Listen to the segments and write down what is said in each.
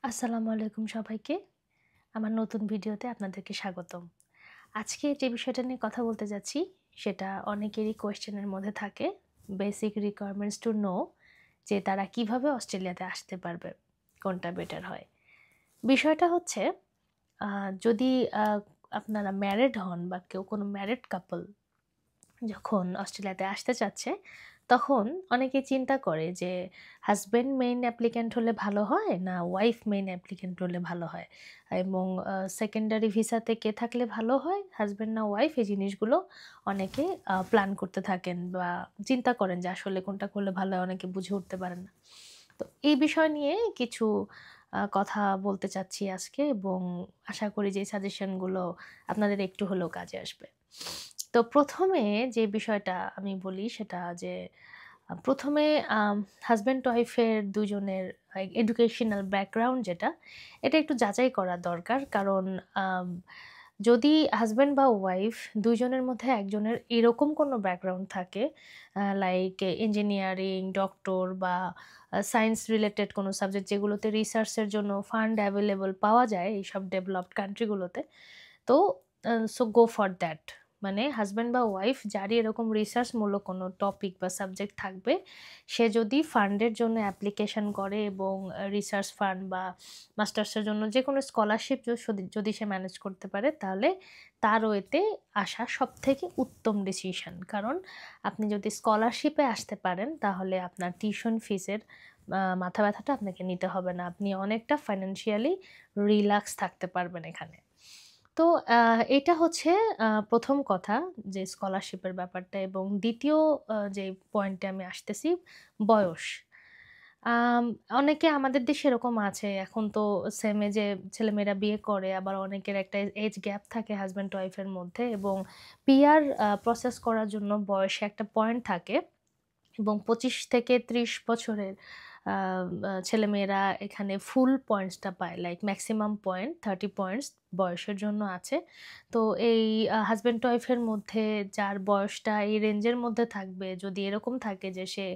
আসসালামু আলাইকুম সবাইকে। আমার নতুন ভিডিওতে আপনাদেরকে স্বাগতম। আজকে যে বিষয়টা নিয়ে কথা বলতে যাচ্ছি, সেটা অনেকেরই কোয়েশ্চেনের মধ্যে থাকে। বেসিক রিকোয়ারমেন্টস টু নো যে তারা কিভাবে অস্ট্রেলিয়াতে আসতে পারবে, কোনটা বেটার হয়। বিষয়টা হচ্ছে যদি আ আপনারা ম্যারিড হন বা কেউ কোনো ম্যারিড কাপল যখন অস্ট্রেলিয়াতে আসতে চাচ্ছে, তখন অনেকে চিন্তা করে যে হাসব্যান্ড মেইন অ্যাপ্লিক্যান্ট হলে ভালো হয় না ওয়াইফ মেইন অ্যাপ্লিক্যান্ট হলে ভালো হয় এবং সেকেন্ডারি ভিসাতে কে থাকলে ভালো হয়, হাসব্যান্ড না ওয়াইফ, এই জিনিসগুলো অনেকে প্ল্যান করতে থাকেন বা চিন্তা করেন যে আসলে কোনটা করলে ভালো হয়, অনেকে বুঝে উঠতে পারেন না। তো এই বিষয় নিয়ে কিছু কথা বলতে চাচ্ছি আজকে এবং আশা করি যে সাজেশনগুলো আপনাদের একটু হলেও কাজে আসবে। তো ১ম এ যে বিষয়টা আমি বলি সেটা যে ১ম এ হাসব্যান্ড ওয়াইফ এর দুজনের এডুকেশনাল ব্যাকগ্রাউন্ড যেটা, এটা একটু যাচাই করা দরকার। কারণ আম যদি হাসব্যান্ড বা ওয়াইফ ২ জনের মধ্যে একজনের এরকম কোনো ব্যাকগ্রাউন্ড থাকে লাইক ইঞ্জিনিয়ারিং, ডক্টর বা সায়েন্স রিলেটেড কোনো সাবজেক্ট যেগুলোতে রিসার্চের জন্য ফান্ড অ্যাভেলেবল পাওয়া যায় এইসব ডেভেলপড কান্ট্রিগুলোতে। তো সো গো ফর দ্যাট। মানে হাসব্যান্ড বা ওয়াইফ যারই এরকম রিসার্চমূলক কোনো টপিক বা সাবজেক্ট থাকবে, সে যদি ফান্ডের জন্য অ্যাপ্লিকেশন করে এবং রিসার্চ ফান্ড বা মাস্টার্সের জন্য যেকোনো স্কলারশিপ যদি সে ম্যানেজ করতে পারে, তাহলে তার ওয়েতে আসা সবথেকে উত্তম ডিসিশন। কারণ আপনি যদি স্কলারশিপে আসতে পারেন, তাহলে আপনার টিউশন ফিসের মাথা ব্যাথাটা আপনাকে নিতে হবে না। আপনি অনেকটা ফাইন্যান্সিয়ালি রিল্যাক্স থাকতে পারবেন এখানে। তো এটা হচ্ছে ১ম কথা যে স্কলারশিপের ব্যাপারটা এবং ২য় যে পয়েন্টে আমি আসতেছি, বয়স। আম অনেকে আমাদের দেশে এরকম আছে, এখন তো সেম এজে ছেলেমেয়েরা বিয়ে করে, আবার অনেকের একটা এজ গ্যাপ থাকে হাসব্যান্ড ওয়াইফ এর মধ্যে এবং পিআর প্রসেস করার জন্য বয়সে একটা পয়েন্ট থাকে। এবং ২৫ থেকে ৩০ বছরের আ আ ছেলেমেয়েরা এখানে ফুল পয়েন্টসটা পায়। লাইক মেক্সিমাম পয়েন্ট 30 পয়েন্টস বয়সের জন্য আছে। তো এই হাসব্যান্ড ওয়াইফ এর মধ্যে যার বয়সটা এই রেঞ্জের মধ্যে থাকবে, যদি এরকম থাকে যে সে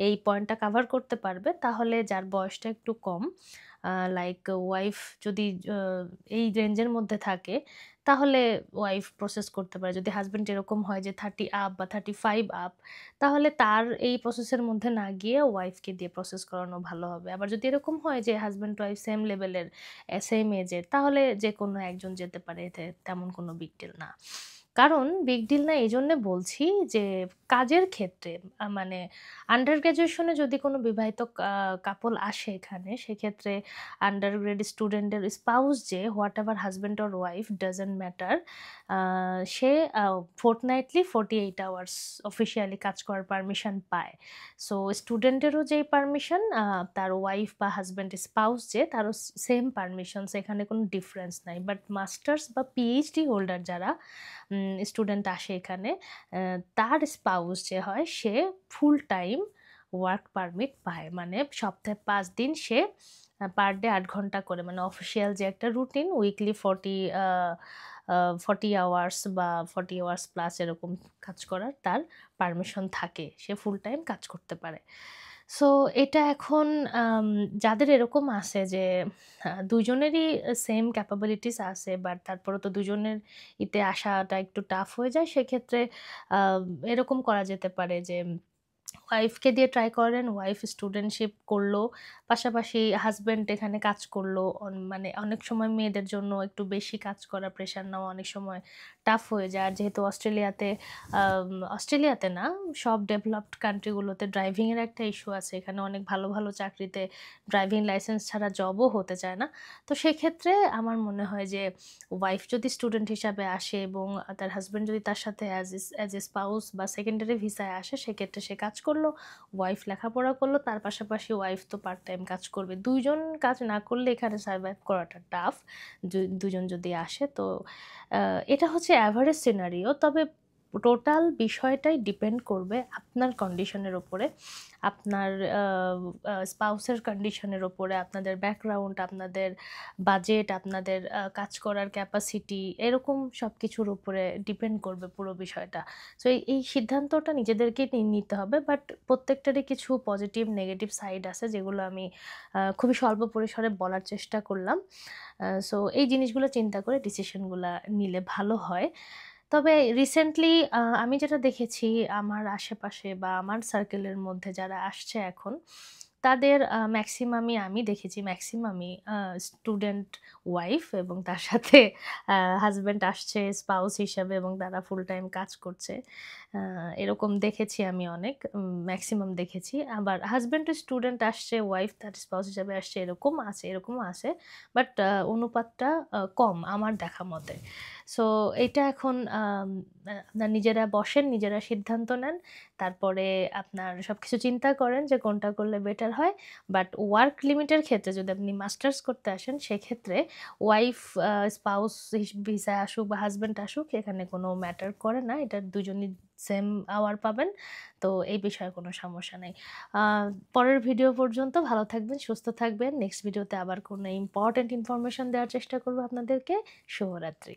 এই পয়েন্টটা কাভার করতে পারবে, তাহলে যার বয়সটা একটু কম লাইক ওয়াইফ যদি আ এই রেঞ্জের মধ্যে থাকে, তাহলে ওয়াইফ প্রসেস করতে পারে। যদি হাসব্যান্ড এরকম হয় যে 30 আপ বা 35 আপ, তাহলে তার এই প্রসেসের মধ্যে না গিয়ে ওয়াইফকে দিয়ে প্রসেস করানো ভালো হবে। আবার যদি এরকম হয় যে হাসব্যান্ড ওয়াইফ সেম লেভেলের, সেম এজের, তাহলে যেকোনো একজন যেতে পারে। এতে তেমন কোনো বিগ ডিল না। কারণ বিগ ডিল না এজন্যে বলছি যে কাজের ক্ষেত্রে মানে আন্ডার গ্র্যাজুয়েশন এ যদি কোনো বিবাহিত কাপল আসে এখানে, সেক্ষেত্রে আন্ডার গ্রেড স্টুডেন্টের স্পাউস যে whatever husband or wife doesn't matter, uh সে ফোর্টনাইটলি 48 আওয়ার্স অফিসিয়ালি কাজ করার পারমিশন পায়। সো স্টুডেন্টেরও যেই পারমিশন, তার ওয়াইফ বা হাসব্যান্ড স্পাউস যে তারও সেম পারমিশনস, এখানে কোনো ডিফারেন্স নাই। বাট মাস্টার্স বা পিএইচডি হোল্ডার যারা স্টুডেন্ট আসে এখানে, তার স্পাউস যে হয় সে ফুল টাইম ওয়ার্ক পারমিট পায়। মানে সপ্তাহে ৫ দিন সে পার ডে ৮ ঘন্টা করে, মানে অফিসিয়াল যে একটা রুটিন উইকলি 40 আওয়ার্স বা 40 আওয়ার্স প্লাস এরকম কাজ করার তার পারমিশন থাকে। সে ফুল টাইম কাজ করতে পারে। সো এটা এখন আম যাদের এরকম আছে যে ২ জনেরই সেম ক্যাপাবিলিটিস আছে, বাট তারপরেও তো ২ জনের আসাটা একটু টাফ হয়ে যায়। সেক্ষেত্রে আ এরকম করা যেতে পারে যে ওয়াইফকে দিয়ে ট্রাই করেন, ওয়াইফ স্টুডেন্টশিপ করলো, পাশাপাশি হাসব্যান্ড এখানে কাজ করলো। মানে অনেক সময় মেয়েদের জন্য একটু বেশি কাজ করা, প্রেশার নেওয়া অনেক সময় টাফ হয়ে যায়। আর যেহেতু অস্ট্রেলিয়াতে না, সব ডেভেলপড কান্ট্রি গুলোতে ড্রাইভিং এর একটা ইস্যু আছে। এখানে অনেক ভালো, ভালো চাকরিতে ড্রাইভিং লাইসেন্স ছাড়া জবও হতে চায় না। তো সেক্ষেত্রে আমার মনে হয় যে ওয়াইফ যদি স্টুডেন্ট হিসাবে আসে এবং তার হাসব্যান্ড যদি তার সাথে অ্যাজ এ স্পাউস বা সেকেন্ডারি ভিসায় আসে, সেক্ষেত্রে সে কাজ করলো, ওয়াইফ লেখাপড়া করলো, তার পাশাপাশি ওয়াইফ তো পার্ট টাইম কাজ করবে। ২ জন কাজ না করলে এখানে সারভাইভ করাটা টাফ। ২ জন যদি আসে তো এটা হচ্ছে এভারেজ সিনারিও। তবে টোটাল বিষয়টাই ডিপেন্ড করবে আপনার কন্ডিশনের উপরে, আপনার স্পাউসের কন্ডিশনের উপরে, আপনাদের ব্যাকগ্রাউন্ড, আপনাদের বাজেট, আপনাদের কাজ করার ক্যাপাসিটি, এরকম সব কিছুর উপরে ডিপেন্ড করবে পুরো বিষয়টা। সো এই সিদ্ধান্তটা নিজেদেরকে নিতে হবে, বাট প্রত্যেকটারই কিছু পজিটিভ নেগেটিভ সাইড আছে যেগুলো আমি খুবই স্বল্প পরিসরে বলার চেষ্টা করলাম। সো এই জিনিসগুলো চিন্তা করে ডিসিশনগুলা নিলে ভালো হয়। তবে রিসেন্টলি আমি যেটা দেখেছি আমার আশেপাশে বা আমার সার্কেলের মধ্যে যারা আসছে এখন, তাদের ম্যাক্সিমামই আমি দেখেছি ম্যাক্সিমামই স্টুডেন্ট ওয়াইফ এবং তার সাথে হাসব্যান্ড আসছে স্পাউস হিসাবে এবং তারা ফুল টাইম কাজ করছে। এরকম দেখেছি আমি অনেক, ম্যাক্সিমাম দেখেছি। আবার হাসব্যান্ড স্টুডেন্ট আসছে, ওয়াইফ তার স্পাউস হিসাবে আসছে, এরকমও আছে। বাট অনুপাতটা কম আমার দেখা মতে। সো এটা এখন আপনার নিজেরা বসেন, নিজেরা সিদ্ধান্ত নেন। তারপরে আপনার সবকিছু চিন্তা করেন যে কোনটা করলে বেটার হয়। বাট ওয়ার্ক লিমিটের ক্ষেত্রে যদি আপনি মাস্টার্স করতে আসেন, সেক্ষেত্রে ওয়াইফ স্পাউস ভিসায় আসুক বা হাসব্যান্ড আসুক, এখানে কোনো ম্যাটার করে না। এটা দুজনই সেম আওয়ার পাবেন। তো এই বিষয়ে কোনো সমস্যা নেই। আ পরের ভিডিও পর্যন্ত ভালো থাকবেন, সুস্থ থাকবেন। নেক্সট ভিডিওতে আবার কোনো ইম্পোর্টেন্ট ইনফরমেশন দেওয়ার চেষ্টা করব আপনাদেরকে। শুভরাত্রি।